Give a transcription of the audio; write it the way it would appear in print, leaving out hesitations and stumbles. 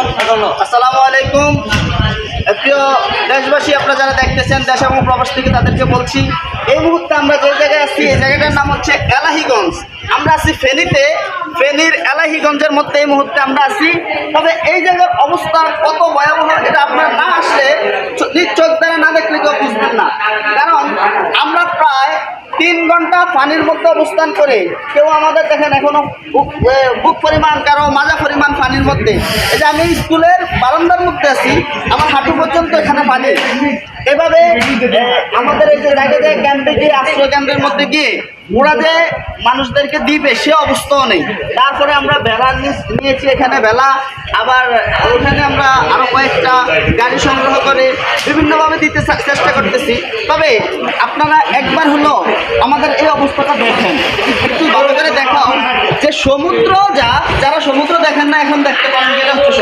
আসসালামু আলাইকুম প্রিয় দেশবাসী, আপনারা যারা দেখতেছেন দেশ এবং প্রবাস থেকে তাদেরকে বলছি, এই মুহূর্তে আমরা যে জায়গায় আছি এই জায়গাটার নাম হচ্ছে এলাহীগঞ্জ। আমরা আছি ফেনীতে, ফেনীর এলাহীগঞ্জের মধ্যে এই মুহূর্তে আমরা আছি। তবে এই জায়গার অবস্থা কত ভয়াবহ এটা আপনারা না আসলে, নিজ চোখ দ্বারা না দেখলে কেউ বুঝবেন না। কারণ আমরা প্রায় 3 ঘন্টা পানির মধ্যে অবস্থান করে কেউ আমাদের দেখেন এখনো বুক পরিমাণ, কারো মাজা পরিমাণ পানির মধ্যে। এই যে আমি স্কুলের বারান্দার মধ্যে আছি, আমার হাঁটু পর্যন্ত এখানে পানি। এভাবে আমাদের এই যে জায়গায় যে ক্যাম্পে গিয়ে, আশ্রয় কেন্দ্রের মধ্যে গিয়ে ওরা যে মানুষদেরকে দিবে সে অবস্থাও নেই। তারপরে আমরা বেলা নিয়েছি, এখানে বেলা, আবার ওখানে আমরা আরও কয়েকটা গাড়ি সংগ্রহ করে বিভিন্নভাবে দিতে চেষ্টা করতেছি। তবে আপনারা একবার হলো আমাদের এই অবস্থাটা দেখেন, একটু ভালো করে দেখাও যে সমুদ্র যারা সমুদ্র দেখেন না এখন দেখতে পারেন, এটা হচ্ছে